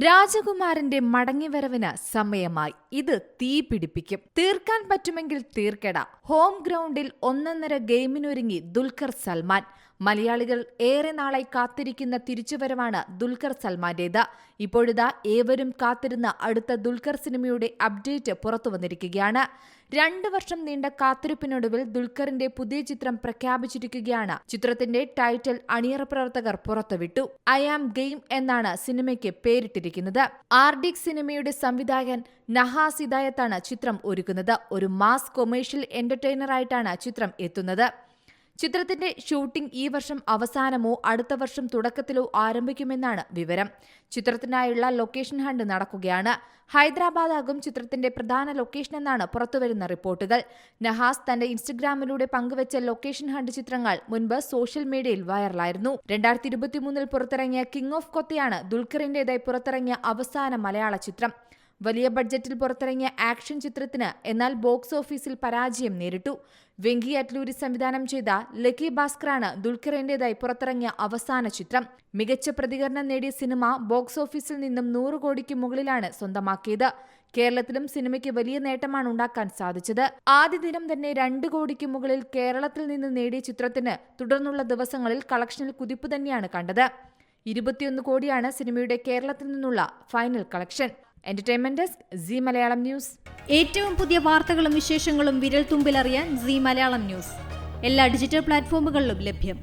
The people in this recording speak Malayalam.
രാജകുമാരന്റെ മടങ്ങിവരവിന് സമയമായി. ഇത് തീ പിടിപ്പിക്കും. തീർക്കാൻ പറ്റുമെങ്കിൽ തീർക്കട. ഹോം ഗ്രൗണ്ടിൽ ഒന്നൊന്നര ഗെയിമിനൊരുങ്ങി ദുൽഖർ സൽമാൻ. മലയാളികൾ ഏറെ നാളായി കാത്തിരിക്കുന്ന തിരിച്ചുവരവാണ് ദുൽഖർ സൽമാന്റേത്. ഇപ്പോഴിതാ ഏവരും കാത്തിരുന്ന അടുത്ത ദുൽഖർ സിനിമയുടെ അപ്ഡേറ്റ് പുറത്തുവന്നിരിക്കുകയാണ്. 2 വർഷം നീണ്ട കാത്തിരിപ്പിനൊടുവിൽ ദുൽഖറിന്റെ പുതിയ ചിത്രം പ്രഖ്യാപിച്ചിരിക്കുകയാണ്. ചിത്രത്തിന്റെ ടൈറ്റിൽ അണിയറ പ്രവർത്തകർ പുറത്തുവിട്ടു. ഐ ആം ഗെയിം എന്നാണ് സിനിമയ്ക്ക് പേരിട്ടിരിക്കുന്നത്. ആർഡിക് സിനിമയുടെ സംവിധായകൻ നഹാസ് ഹിദായത്താണ് ചിത്രം ഒരുക്കുന്നത്. ഒരു മാസ് കൊമേഴ്ഷ്യൽ എന്റർടൈനറായിട്ടാണ് ചിത്രം എത്തുന്നത്. ചിത്രത്തിന്റെ ഷൂട്ടിംഗ് ഈ വർഷം അവസാനമോ അടുത്ത വർഷം തുടക്കത്തിലോ ആരംഭിക്കുമെന്നാണ് വിവരം. ചിത്രത്തിനായുള്ള ലൊക്കേഷൻ ഹണ്ട് നടക്കുകയാണ്. ഹൈദരാബാദാകും ചിത്രത്തിന്റെ പ്രധാന ലൊക്കേഷനെന്നാണ് പുറത്തുവരുന്ന റിപ്പോർട്ടുകൾ. നഹാസ് തന്റെ ഇൻസ്റ്റഗ്രാമിലൂടെ പങ്കുവച്ച ലൊക്കേഷൻ ഹണ്ട് ചിത്രങ്ങൾ മുൻപ് സോഷ്യൽ മീഡിയയിൽ വൈറലായിരുന്നു. 2023 പുറത്തിറങ്ങിയ കിങ് ഓഫ് കൊത്തയാണ് ദുൽഖറിന്റേതായി പുറത്തിറങ്ങിയ അവസാന മലയാള ചിത്രം. വലിയ ബഡ്ജറ്റിൽ പുറത്തിറങ്ങിയ ആക്ഷൻ ചിത്രത്തിന് എന്നാൽ ബോക്സ് ഓഫീസിൽ പരാജയം നേരിട്ടു. വെങ്കി അറ്റ്ലൂരി സംവിധാനം ചെയ്ത ലക്കി ഭാസ്കറാണ് ദുൽഖറിന്റേതായി പുറത്തിറങ്ങിയ അവസാന ചിത്രം. മികച്ച പ്രതികരണം നേടിയ സിനിമ ബോക്സ് ഓഫീസിൽ നിന്നും 100 കോടിക്ക് മുകളിലാണ് സ്വന്തമാക്കിയത്. കേരളത്തിലും സിനിമയ്ക്ക് വലിയ നേട്ടമാണ് ഉണ്ടാക്കാൻ സാധിച്ചത്. ആദ്യ ദിനം തന്നെ 2 കോടിക്ക് മുകളിൽ കേരളത്തിൽ നിന്ന് നേടിയ ചിത്രത്തിന് തുടർന്നുള്ള ദിവസങ്ങളിൽ കളക്ഷനിൽ കുതിപ്പ് തന്നെയാണ് കണ്ടത്. 21 കോടിയാണ് സിനിമയുടെ കേരളത്തിൽ നിന്നുള്ള final collection. Entertainment desk, Zee Malayalam news. ഏറ്റവും പുതിയ വാർത്തകളും വിശേഷങ്ങളും വിരൽ തുമ്പിലറിയാൻ സീ മലയാളം ന്യൂസ് എല്ലാ ഡിജിറ്റൽ പ്ലാറ്റ്ഫോമുകളിലും ലഭ്യം.